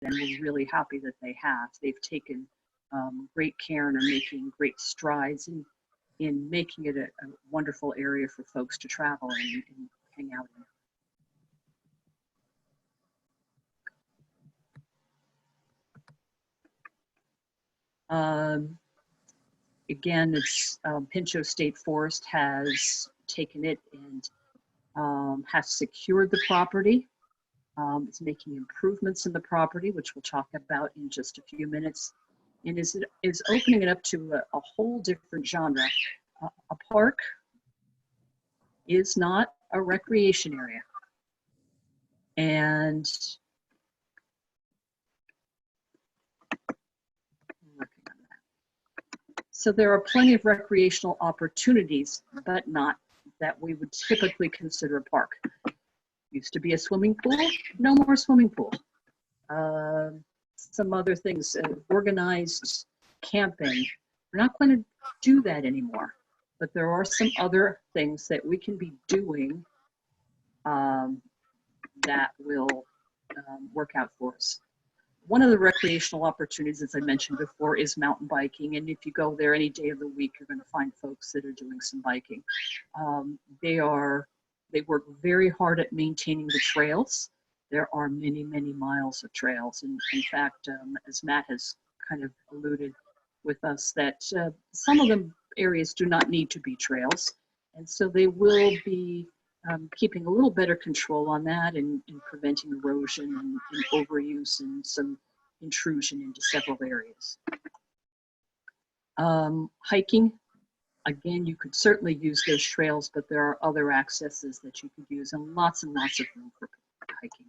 and we're really happy that they have. They've taken great care and are making great strides in making it a wonderful area for folks to travel and hang out in. Again, it's Pinchot State Forest has taken it and has secured the property. It's making improvements in the property, which we'll talk about in just a few minutes, and is opening it up to a whole different genre. A park is not a recreation area, and so there are plenty of recreational opportunities, but not that we would typically consider a park. Used to be a swimming pool, no more swimming pool. Some other things, organized camping. We're not going to do that anymore, but there are some other things that we can be doing that will work out for us. One of the recreational opportunities, as I mentioned before, is mountain biking. And if you go there any day of the week, you're going to find folks that are doing some biking. They work very hard at maintaining the trails. There are many, many miles of trails. And in fact, as Matt has kind of alluded with us, that some of the areas do not need to be trails. And so they will be keeping a little better control on that and preventing erosion and overuse and some intrusion into several areas. Hiking, again, you could certainly use those trails, but there are other accesses that you could use and lots of room for hiking.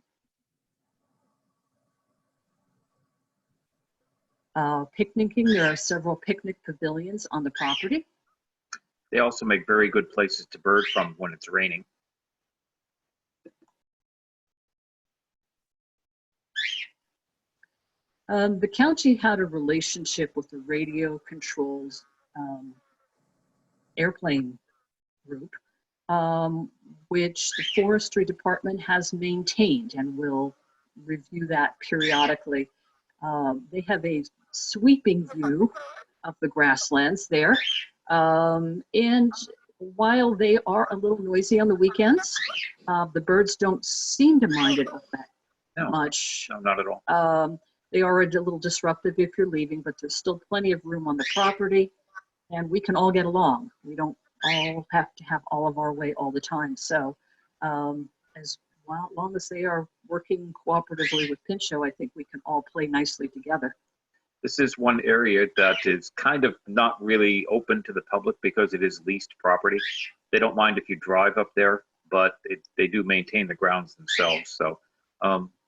Picnicking, there are several picnic pavilions on the property. They also make very good places to bird from when it's raining. The county had a relationship with the radio controls airplane group, which the forestry department has maintained and will review that periodically. They have a sweeping view of the grasslands there. And while they are a little noisy on the weekends, the birds don't seem to mind it all that much. No, not at all. They are a little disruptive if you're leaving, but there's still plenty of room on the property, and we can all get along. We don't all have to have all of our way all the time. So as long as they are working cooperatively with Pinchot, I think we can all play nicely together. This is one area that is kind of not really open to the public because it is leased property. They don't mind if you drive up there, but they do maintain the grounds themselves. So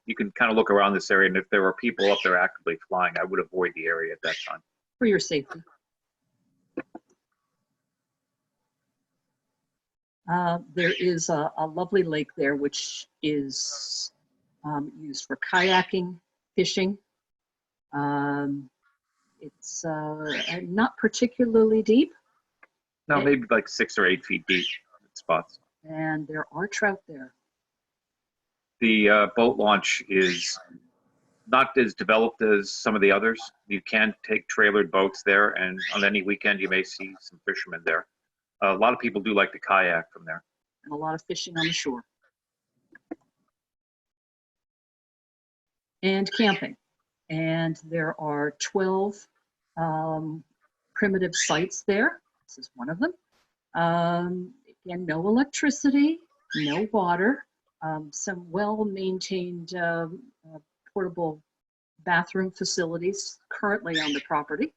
you can kind of look around this area, and if there are people up there actively flying, I would avoid the area at that time. For your safety. There is a lovely lake there, which is used for kayaking, fishing. It's not particularly deep. No, maybe like 6 or 8 feet deep spots. And there are trout there. The boat launch is not as developed as some of the others. You can take trailered boats there, and on any weekend you may see some fishermen there. A lot of people do like to kayak from there. And a lot of fishing on the shore. And camping. And there are 12 primitive sites there. This is one of them. Again, no electricity, no water, some well-maintained portable bathroom facilities currently on the property.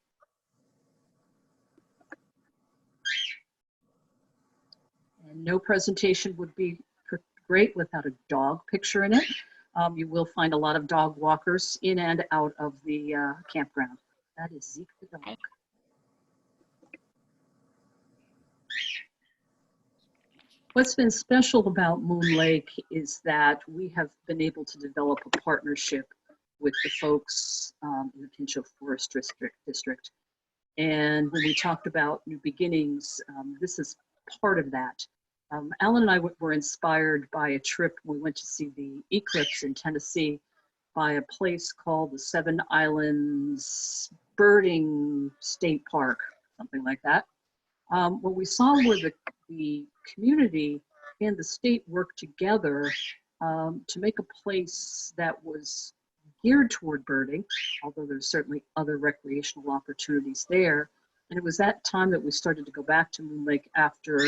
And no presentation would be great without a dog picture in it. You will find a lot of dog walkers in and out of the campground. That is Zeke the dog. What's been special about Moon Lake is that we have been able to develop a partnership with the folks in the Pinchot Forest District. And when we talked about new beginnings, this is part of that. Alan and I were inspired by a trip. We went to see the eclipse in Tennessee by a place called the Seven Islands Birding State Park, something like that. What we saw were the community and the state worked together to make a place that was geared toward birding, although there's certainly other recreational opportunities there. And it was that time that we started to go back to Moon Lake after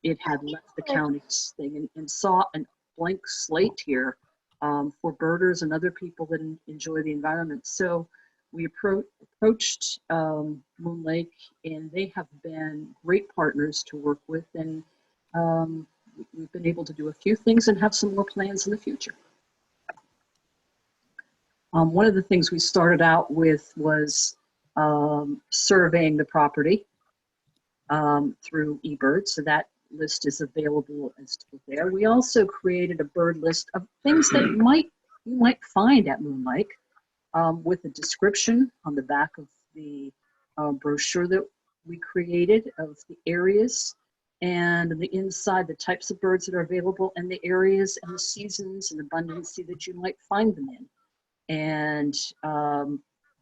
it had left the county's thing, and saw a blank slate here for birders and other people that enjoy the environment. So we approached Moon Lake, and they have been great partners to work with, and we've been able to do a few things and have some more plans in the future. One of the things we started out with was surveying the property through eBird, so that list is available as there. We also created a bird list of things that you might find at Moon Lake, with a description on the back of the brochure that we created of the areas, and on the inside the types of birds that are available and the areas and the seasons and abundancy that you might find them in. And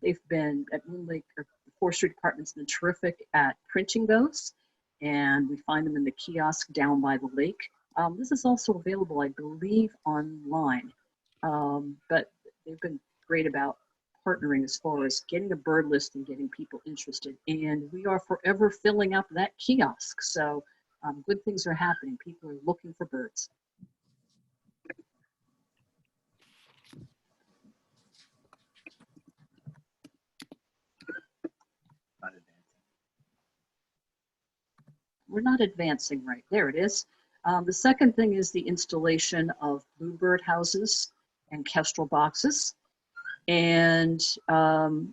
they've been at Moon Lake, or the Forestry Department's been terrific at printing those, and we find them in the kiosk down by the lake. This is also available, I believe, online, but they've been great about partnering as far as getting a bird list and getting people interested. And we are forever filling up that kiosk. So good things are happening. People are looking for birds. We're not advancing right. There it is. The second thing is the installation of Bluebird houses and Kestrel boxes. And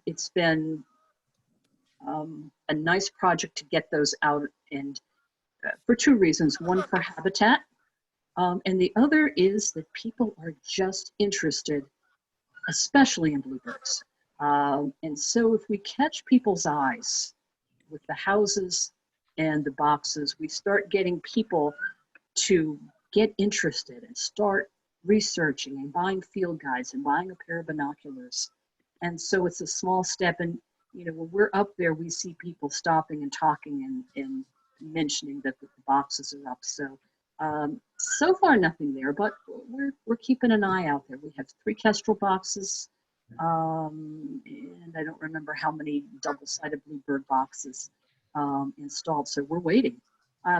it's been a nice project to get those out, and for two reasons. One, for habitat, and the other is that people are just interested, especially in bluebirds. And so if we catch people's eyes with the houses and the boxes, we start getting people to get interested and start researching and buying field guides and buying a pair of binoculars. And so it's a small step. And you know, when we're up there, we see people stopping and talking and mentioning that the boxes are up. So so far nothing there, but we're keeping an eye out there. We have 3 Kestrel boxes, and I don't remember how many double-sided Bluebird boxes installed. So we're waiting.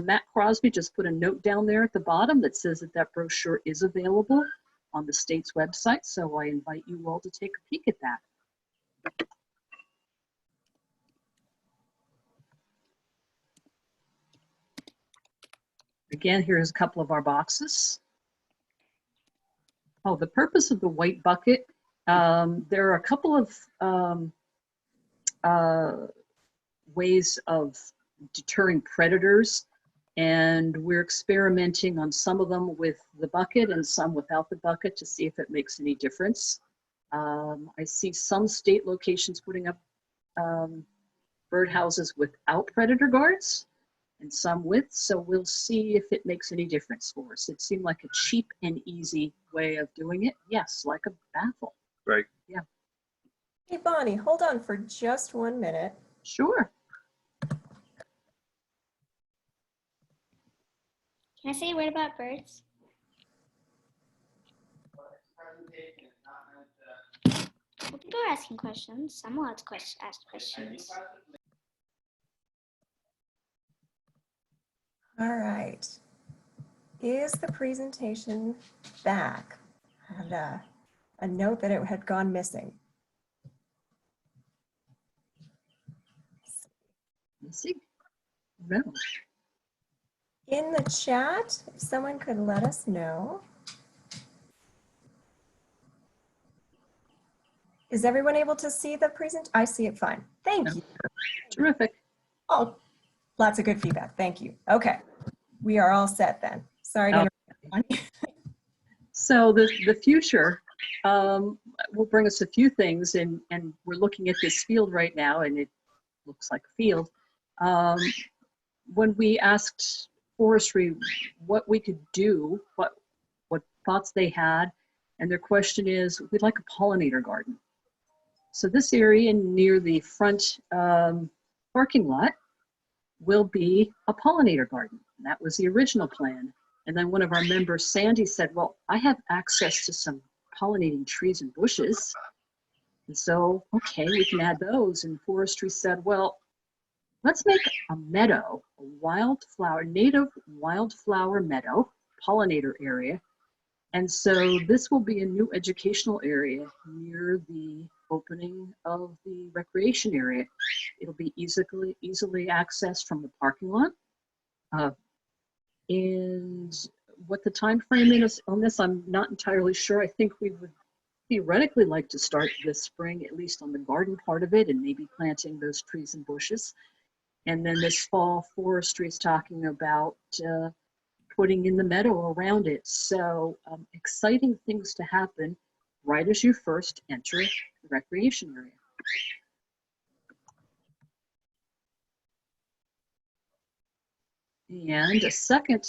Matt Crosby just put a note down there at the bottom that says that that brochure is available on the state's website. So I invite you all to take a peek at that. Again, here's a couple of our boxes. Oh, the purpose of the white bucket, there are a couple of ways of deterring predators, and we're experimenting on some of them with the bucket and some without the bucket to see if it makes any difference. I see some state locations putting up birdhouses without predator guards and some with, so we'll see if it makes any difference for us. It seemed like a cheap and easy way of doing it. Yes, like a baffle. Right. Yeah. Hey, Bonnie, hold on for just 1 minute. Sure. Can I say a word about birds? Well, people are asking questions. I'm allowed to ask questions. All right. Is the presentation back? I had a note that it had gone missing. Let's see. No. In the chat, if someone could let us know. Is everyone able to see the present? I see it fine. Thank you. Terrific. Oh, lots of good feedback. Thank you. Okay. We are all set then. Sorry to interrupt. So the future will bring us a few things, and we're looking at this field right now, and it looks like a field. When we asked forestry what we could do, what thoughts they had, And their question is, we'd like a pollinator garden. So this area near the front parking lot will be a pollinator garden. And that was the original plan. And then one of our members, Sandy, said, well, I have access to some pollinating trees and bushes. And so, okay, we can add those. And forestry said, well, let's make a meadow, a wildflower, native wildflower meadow, pollinator area. And so this will be a new educational area near the opening of the recreation area. It'll be easily accessed from the parking lot. And what the time frame is on this, I'm not entirely sure. I think we would theoretically like to start this spring, at least on the garden part of it, and maybe planting those trees and bushes. And then this fall, forestry is talking about putting in the meadow around it. So exciting things to happen right as you first enter the recreation area. And a second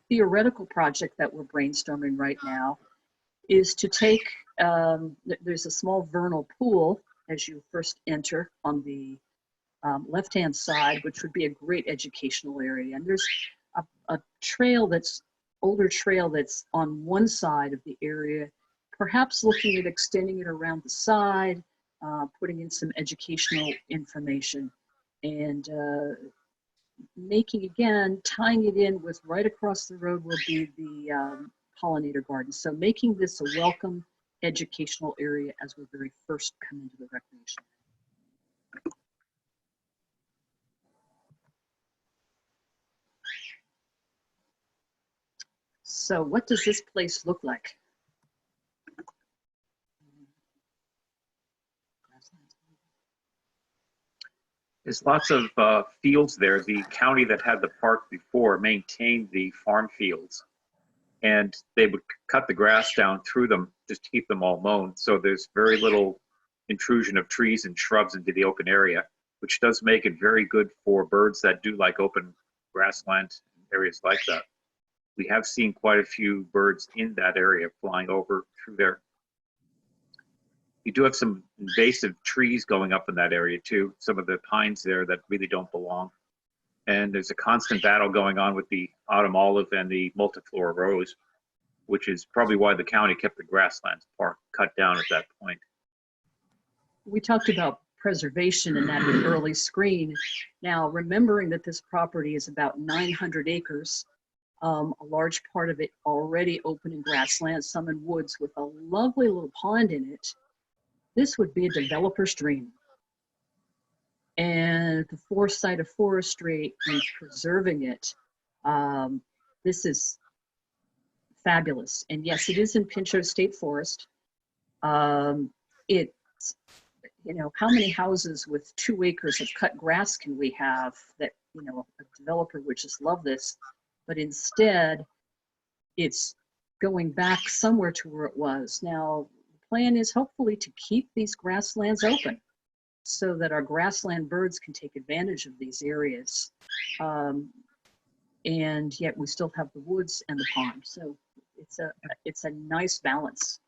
theoretical project that we're brainstorming right now is to take, there's a small vernal pool as you first enter on the left-hand side, which would be a great educational area. And there's a trail that's, older trail that's on one side of the area, perhaps looking at extending it around the side, putting in some educational information, and making, again, tying it in with right across the road will be the pollinator garden. So making this a welcome educational area as we very first come into the recreation. So what does this place look like? There's lots of fields there. The county that had the park before maintained the farm fields, and they would cut the grass down through them just to keep them all mown. So there's very little intrusion of trees and shrubs into the open area, which does make it very good for birds that do like open grassland areas like that. We have seen quite a few birds in that area flying over through there. You do have some invasive trees going up in that area too, some of the pines there that really don't belong. And there's a constant battle going on with the autumn olive and the multiflora rose, which is probably why the county kept the grasslands park cut down at that point. We talked about preservation in that early screen. Now, remembering that this property is about 900 acres, a large part of it already open in grassland, some in woods with a lovely little pond in it. This would be a developer's dream. And the foresight of forestry and preserving it, this is fabulous. And yes, it is in Pinchot State Forest. It's, you know, how many houses with 2 acres of cut grass can we have that, you know, a developer would just love this, but instead it's going back somewhere to where it was. Now, the plan is hopefully to keep these grasslands open so that our grassland birds can take advantage of these areas. And yet we still have the woods and the pond. So it's a nice balance.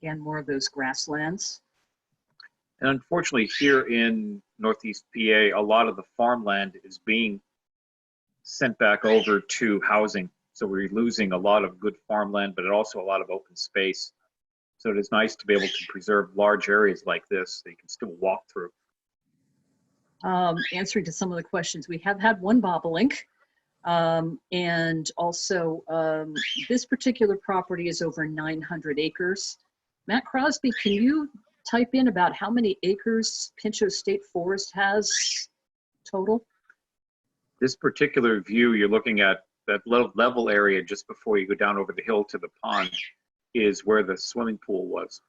Again, more of those grasslands. And unfortunately, here in Northeast PA, a lot of the farmland is being sent back over to housing. So we're losing a lot of good farmland, but also a lot of open space. So it is nice to be able to preserve large areas like this that you can still walk through. Answering to some of the questions, we have had one bobolink. And also, this particular property is over 900 acres. Matt Crosby, can you type in about how many acres Pinchot State Forest has total? This particular view, you're looking at that level area just before you go down over the hill to the pond is where the swimming pool was.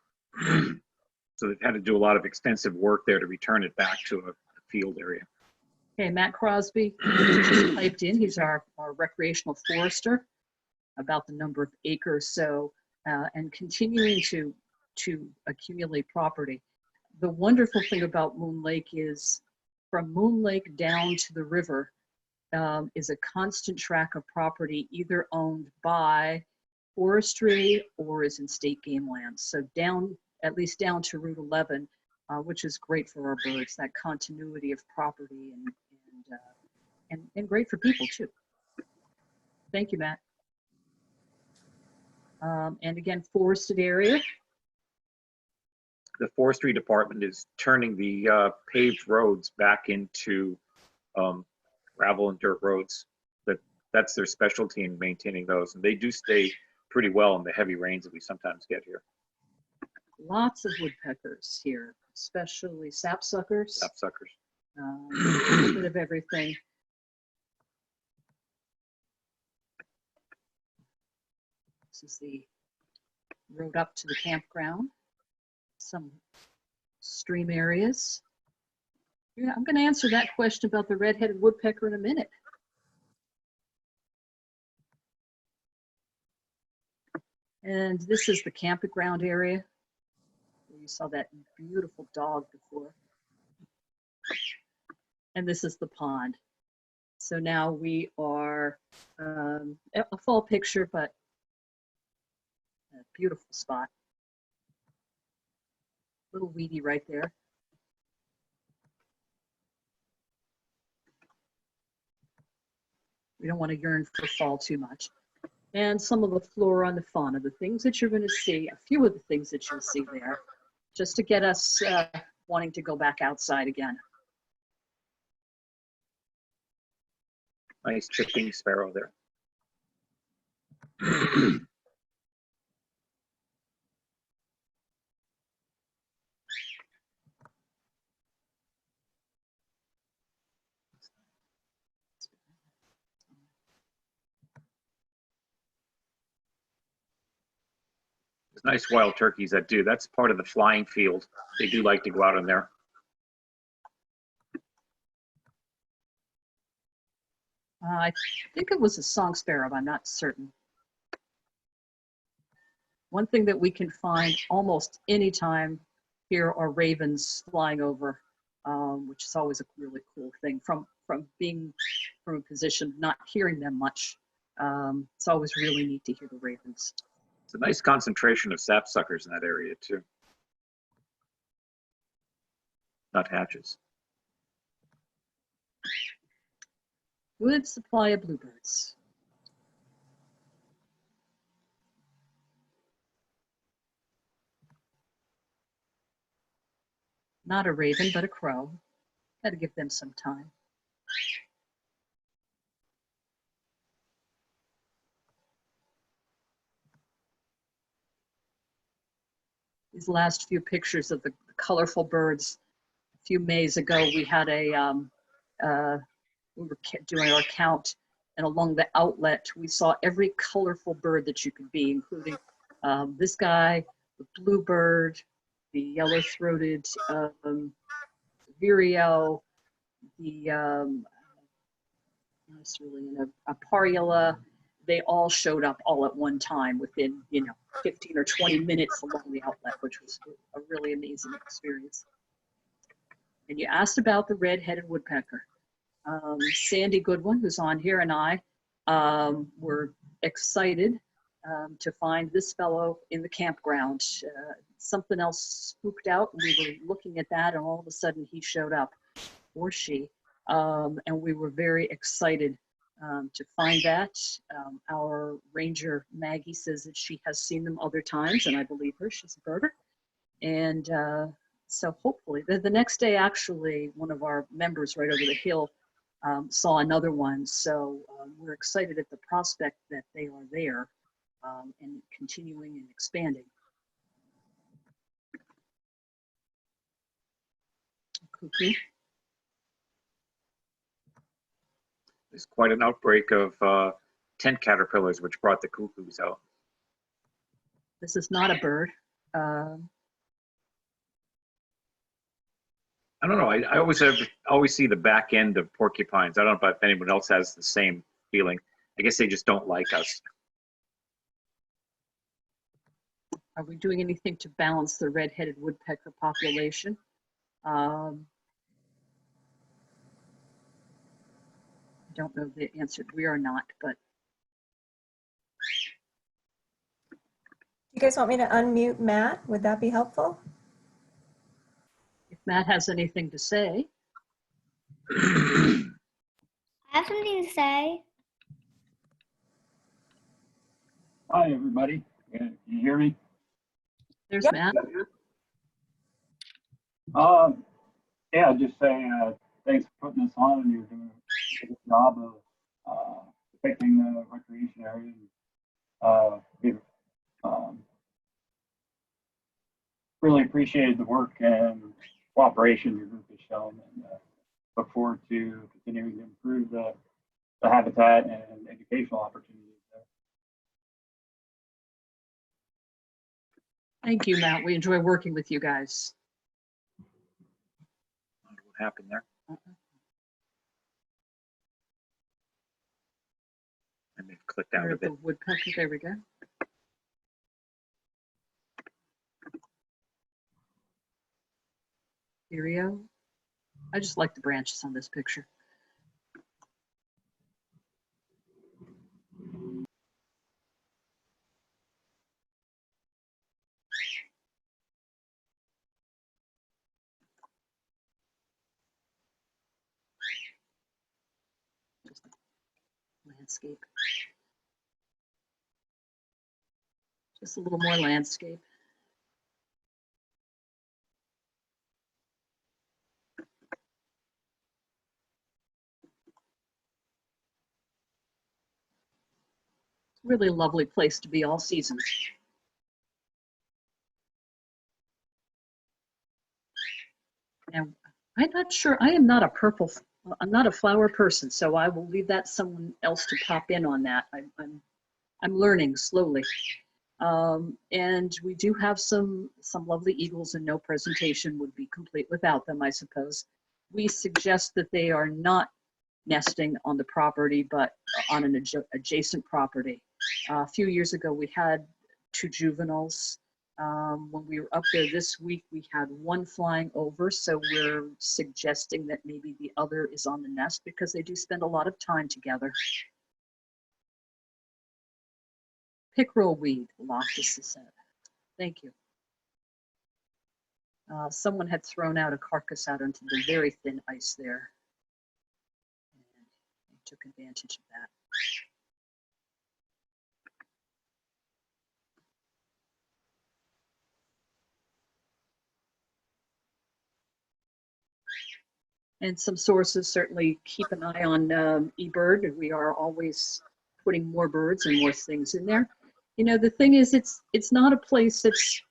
So they've had to do a lot of extensive work there to return it back to a field area. Okay, Matt Crosby just typed in, he's our recreational forester, about the number of acres. So, and continuing to accumulate property. The wonderful thing about Moon Lake is from Moon Lake down to the river is a constant tract of property either owned by forestry or is in state game lands. So down, at least down to Route 11, which is great for our birds, that continuity of property and great for people too. Thank you, Matt. And again, forested area. The forestry department is turning the paved roads back into gravel and dirt roads. That's their specialty in maintaining those, and they do stay pretty well in the heavy rains that we sometimes get here. Lots of woodpeckers here, especially sapsuckers. Sapsuckers. A bit of everything. This is the road up to the campground. Some stream areas. Yeah, I'm going to answer that question about the red-headed woodpecker in a minute. And this is the campground area. You saw that beautiful dog before. And this is the pond. So now we are a fall picture, but a beautiful spot. Little weedy right there. We don't want to yearn for fall too much. And some of the flora and the fauna, the things that you're going to see, a few of the things that you'll see there, just to get us wanting to go back outside again. Nice chipping sparrow there. There's nice wild turkeys that do. That's part of the flying field. They do like to go out in there. I think it was a song sparrow, but I'm not certain. One thing that we can find almost any time here are ravens flying over, which is always a really cool thing. From being from a position of not hearing them much, it's always really neat to hear the ravens. It's a nice concentration of sapsuckers in that area too. Nuthatches. Good supply of bluebirds. Not a raven, but a crow. Got to give them some time. These last few pictures of the colorful birds. A few Mays ago, we had we were doing our count, and along the outlet, we saw every colorful bird that you could be, including this guy, the bluebird, the yellow-throated vireo, the cerulean, a parula. They all showed up all at one time within 15 or 20 minutes along the outlet, which was a really amazing experience. And you asked about the red-headed woodpecker. Sandy Goodwin, who's on here, and I were excited to find this fellow in the campground. Something else spooked out, and we were looking at that, and all of a sudden he showed up, or she, and we were very excited to find that. Our ranger, Maggie, says that she has seen them other times, and I believe her. She's a birder. And so hopefully, the next day, actually, one of our members right over the hill saw another one. So we're excited at the prospect that they are there and continuing and expanding. Cuckoo. There's quite an outbreak of tent caterpillars, which brought the cuckoos out. This is not a bird. I don't know. I always see the back end of porcupines. I don't know if anyone else has the same feeling. I guess they just don't like us. Are we doing anything to balance the red-headed woodpecker population? don't know the answer. We are not, but You guys want me to unmute Matt? Would that be helpful? if Matt has anything to say. I have something to say. Hi, everybody. Can you hear me? There's Yep. Matt. Yeah, just saying thanks for putting this on, and you're doing a good job of depicting the recreation area. We've really appreciated the work and cooperation your group has shown, and look forward to continuing to improve the habitat and educational opportunities there. Thank you, Matt. We enjoy working with you guys. What happened there? I may have clicked out We're a at bit. the woodpecker. There we go. Vireo. I just like the branches on this picture. Just landscape. Just a little more landscape. Really lovely place to be all season. And I'm not sure, I am not a I'm not a flower person, so I will leave that someone else to pop in on that. I'm learning slowly. And we do have some lovely eagles, and no presentation would be complete without them, I suppose. We suggest that they are not nesting on the property, but on an adjacent property. A few years ago, we had 2 juveniles. When we were up there this week, we had 1 flying over, so we're suggesting that maybe the other is on the nest because they do spend a lot of time together. Pickerel weed, Loftus said. Thank you. Someone had thrown out a carcass out onto the very thin ice there. And I took advantage of that. And some sources certainly keep an eye on eBird. We are always putting more birds and more things in there. You know, the thing is, it's not a place that's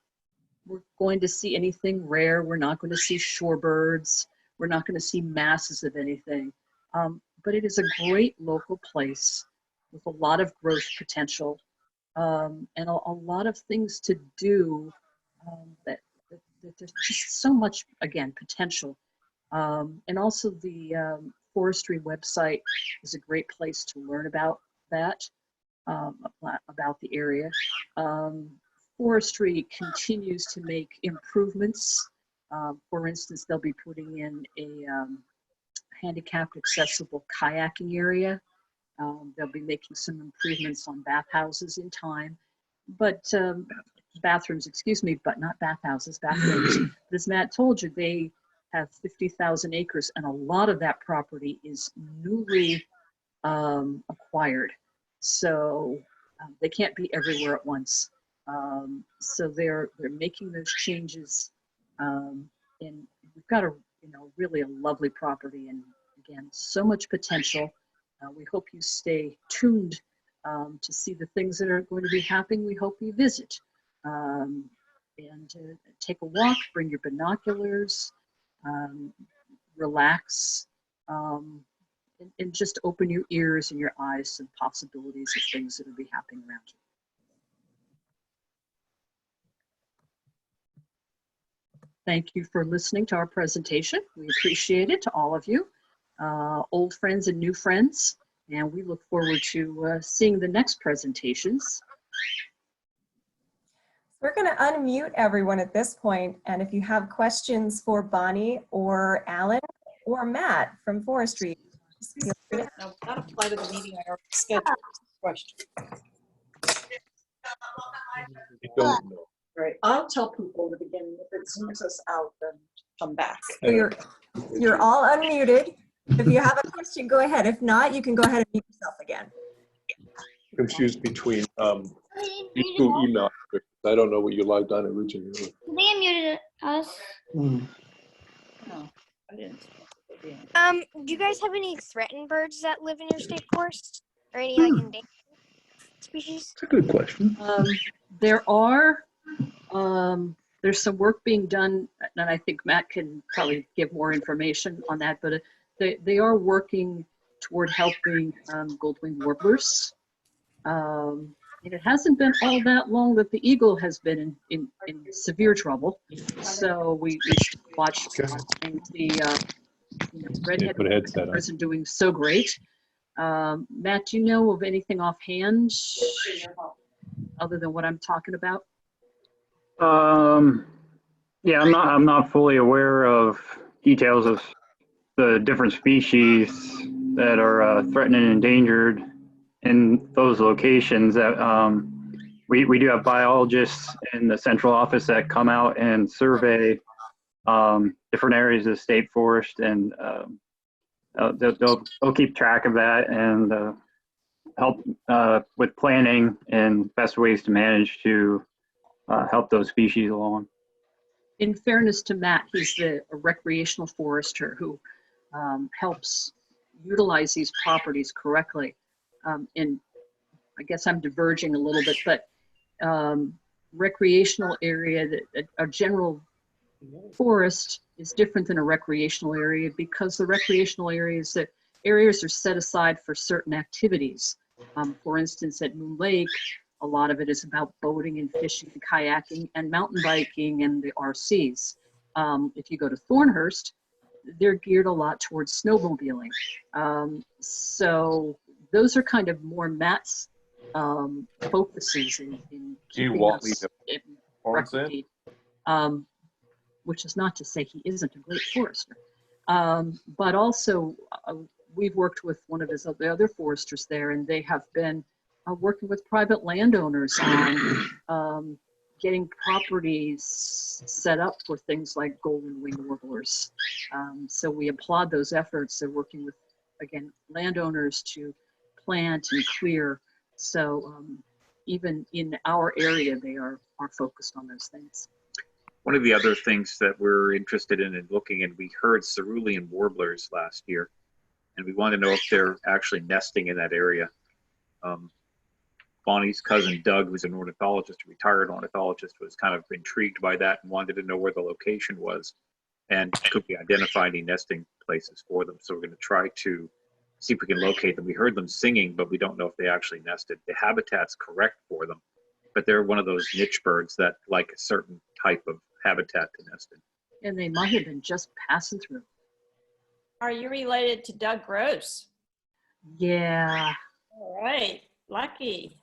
we're going to see anything rare. We're not going to see shorebirds. We're not going to see masses of anything. But it is a great local place with a lot of growth potential and a lot of things to do that there's just so much, again, potential. And also the forestry website is a great place to learn about that, about the area. Forestry continues to make improvements. For instance, they'll be putting in a handicapped accessible kayaking area. They'll be making some improvements on bathhouses in time, but bathrooms, excuse me, but not bathhouses, bathrooms. As Matt told you, they have 50,000 acres, and a lot of that property is newly acquired. So they can't be everywhere at once. So they're making those changes, and we've got really a lovely property, and again, so much potential. We hope you stay tuned to see the things that are going to be happening. We hope you visit and take a walk, bring your binoculars, relax, and just open your ears and your eyes to the possibilities of things that will be happening around you. Thank you for listening to our presentation. We appreciate it, to all of you, old friends and new friends, and we look forward to seeing the next presentations. We're going to unmute everyone at this point, and if you have questions for Bonnie or Alan or Matt from Forestry, No, that apply to the meeting I already scheduled. Question. You don't know. Right. I'll tell people at the beginning if it zooms us out, then come back. You're all unmuted. If you have a question, go ahead. If not, you can go ahead and mute yourself again. Confused between these two email. I don't know what you logged on originally. They unmuted us. No, I didn't. Do you guys have any threatened birds that live in your state forest? Or any like endangered species? That's a good question. There are, there's some work being done, and I think Matt can probably give more information on that, but they are working toward helping gold-winged warblers. And it hasn't been all that long that the eagle has been in severe trouble. So we watched the Redheaded Woodpecker isn't doing so great. Matt, do you know of anything offhand other than what I'm talking about? Yeah, I'm not fully aware of details of the different species that are threatened and endangered in those locations. That we do have biologists in the central office that come out and survey different areas of the state forest, and they'll keep track of that and help with planning and best ways to manage to help those species along. In fairness to Matt, he's a recreational forester who helps utilize these properties correctly. And I guess I'm diverging a little bit, but recreational area, a general forest is different than a recreational area because the recreational areas are set aside for certain activities. For instance, at Moon Lake, a lot of it is about boating and fishing and kayaking and mountain biking and the RCs. If you go to Thornhurst, they're geared a lot towards snowmobiling. So those are kind of more Matt's focuses in keeping us in recreation. Which is not to say he isn't a great forester. But also, we've worked with one of the other foresters there, and they have been working with private landowners on getting properties set up for things like golden-winged warblers. So we applaud those efforts. They're working with, again, landowners to plant and clear. So even in our area, they are focused on those things. One of the other things that we're interested in and looking at, we heard Cerulean Warblers last year, and we want to know if they're actually nesting in that area. Bonnie's cousin Doug, who's an ornithologist, a retired ornithologist, was kind of intrigued by that and wanted to know where the location was and could we identify any nesting places for them. So we're going to try to see if we can locate them. We heard them singing, but we don't know if they actually nested. The habitat's correct for them, but they're one of those niche birds that like a certain type of habitat to nest in. And they might have been just passing through. Are you related to Doug Gross? Yeah. All right, lucky.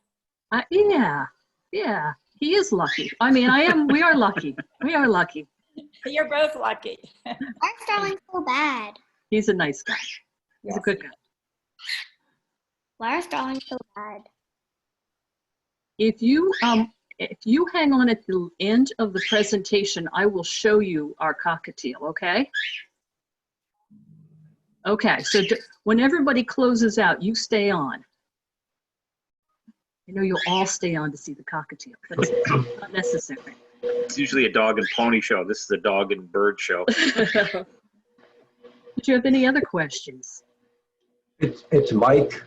Yeah, he is lucky. I mean, we are lucky. We are lucky. You're both lucky. Why is Starling so bad? He's a nice guy. He's a good guy. Why is Starling so bad? If you hang on at the end of the presentation, I will show you our cockatiel, okay? Okay, so when everybody closes out, you stay on. I know you'll all stay on to see the cockatiel, but it's not necessary. It's usually a dog and pony show. This is a dog and bird show. Did you have any other questions? It's Mike.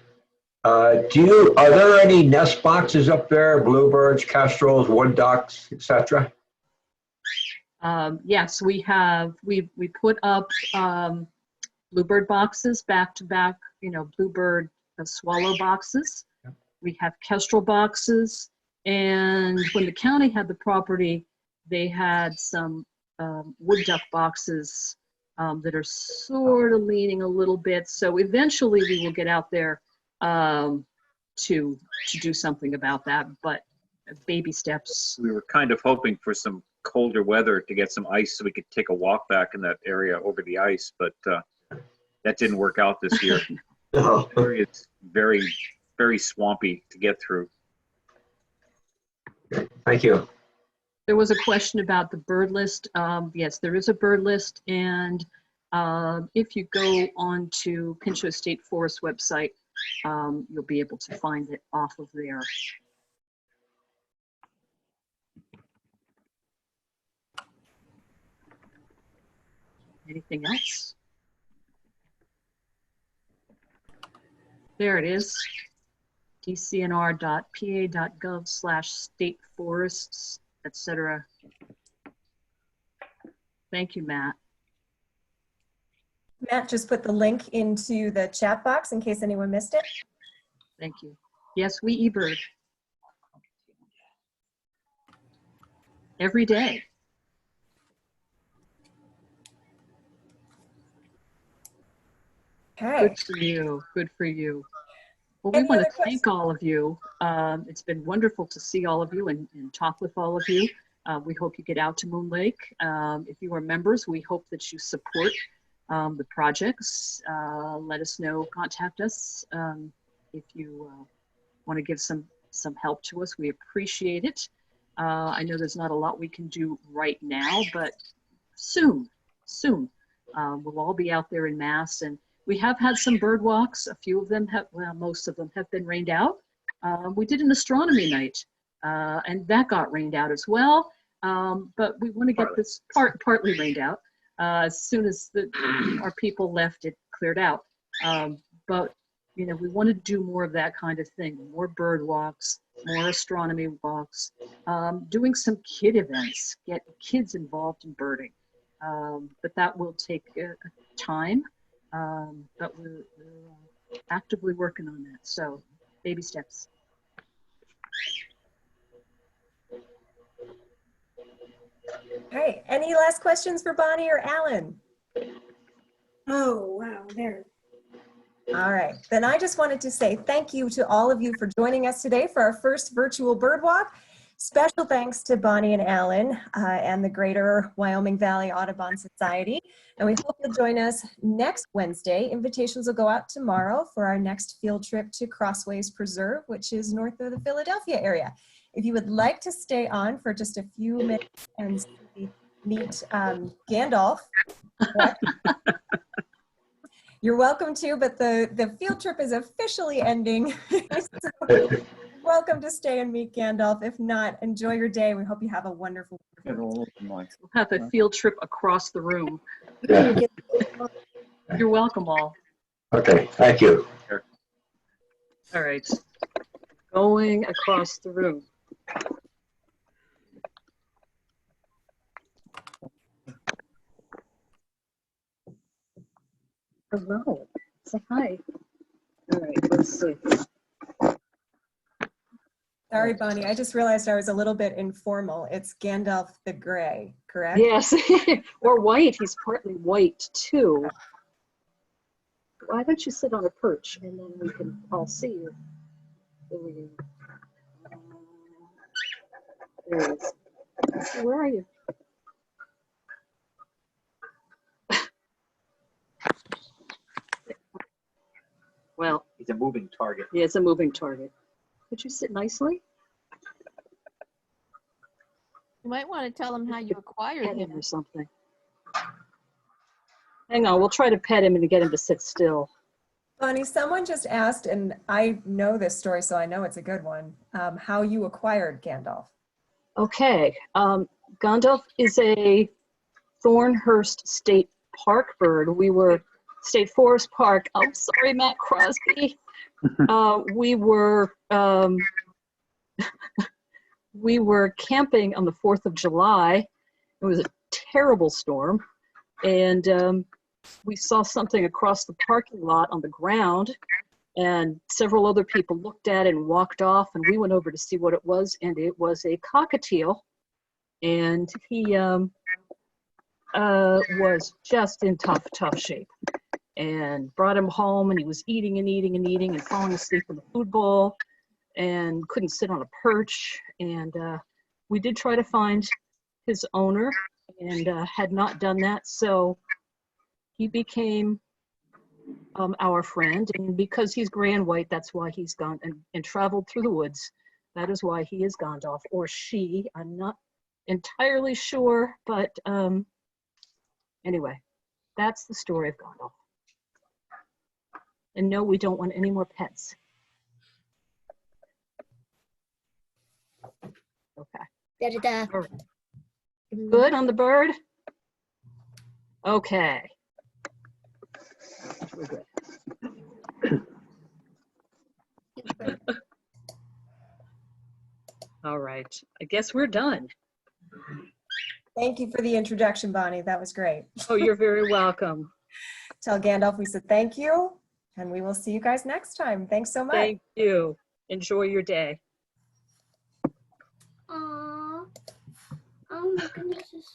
Are there any nest boxes up there? Bluebirds, kestrels, wood ducks, etc.? Yes, we put up bluebird boxes back to back. Bluebird swallow boxes. We have kestrel boxes, and when the county had the property, they had some wood duck boxes that are sort of leaning a little bit. So eventually we will get out there to do something about that, but baby steps. We were kind of hoping for some colder weather to get some ice so we could take a walk back in that area over the ice, but That didn't work out this year. No. It's very, very swampy to get through. Thank you. There was a question about the bird list. Yes, there is a bird list, and if you go onto Pinchot State Forest website, you'll be able to find it off of there. Anything else? There it is. dcnr.pa.gov/state forests, etc. Thank you, Matt. Matt just put the link into the chat box in case anyone missed it. Thank you. Yes, we eBird. Every day. Okay. Good for you. Good for you. Well, we Any want other to thank all of you. It's been wonderful to see all of you and talk with all of you. We hope you get out to Moon Lake. If you are members, we hope that you support the projects. Let us know, contact us if you want to give some help to us. We appreciate it. I know there's not a lot we can do right now, but soon, we'll all be out there in mass. And we have had some bird walks. A few of them have, well, most of them have been rained out. We did an astronomy night, and that got rained out as well. But we want to get this partly rained out. As soon as our people left, it cleared out. But you know, we want to do more of that kind of thing, more bird walks, more astronomy walks, doing some kid events, get kids involved in birding. But that will take time, but we're actively working on that. So baby steps. Okay, any last questions for Bonnie or Alan? Oh, wow, there. All right, then I just wanted to say thank you to all of you for joining us today for our first virtual bird walk. Special thanks to Bonnie and Alan and the Greater Wyoming Valley Audubon Society. And we hope you'll join us next Wednesday. Invitations will go out tomorrow for our next field trip to Crossways Preserve, which is north of the Philadelphia area. If you would like to stay on for just a few minutes and meet Gandalf, you're welcome to, but the field trip is officially ending. So, welcome to stay and meet Gandalf. If not, enjoy your day. We hope you have a wonderful day. We'll have a field trip across the room. Yeah. You're welcome all. Okay, thank you. All right. Going across the room. Hello. Say hi. All right, let's see. Sorry, Bonnie, I just realized I was a little bit informal. It's Gandalf the Grey, correct? Yes, or white. He's partly white too. Why don't you sit on a perch and then we can all see you. There we go. There it is. So where are you? Well, He's a moving target. yeah, it's a moving target. Could you sit nicely? You might want to tell him how you acquired Pet him him. or something. Hang on, we'll try to pet him and get him to sit still. Bonnie, someone just asked, and I know this story, so I know it's a good one, how you acquired Gandalf. Okay, Gandalf is a Thornhurst State Park bird. We were State Forest Park. Oh, sorry, Matt Crosby. We were camping on the 4th of July. It was a terrible storm, and we saw something across the parking lot on the ground, and several other people looked at it and walked off, and we went over to see what it was, and it was a cockatiel, and he was just in tough shape. And brought him home, and he was eating and falling asleep in the food bowl and couldn't sit on a perch. And we did try to find his owner and had not done that. So he became our friend, and because he's gray and white, that's why he's gone and traveled through the woods. That is why he is Gandalf, or she. I'm not entirely sure, but anyway, that's the story of Gandalf. And no, we don't want any more pets. Okay. Da-da-da. All right. Good on the bird? Okay. We're good. All right. I guess we're done. Thank you for the introduction, Bonnie. That was great. Oh, you're very welcome. Tell Gandalf we said thank you, and we will see you guys next time. Thanks so much. Thank you. Enjoy your day. Aww. Oh my goodness.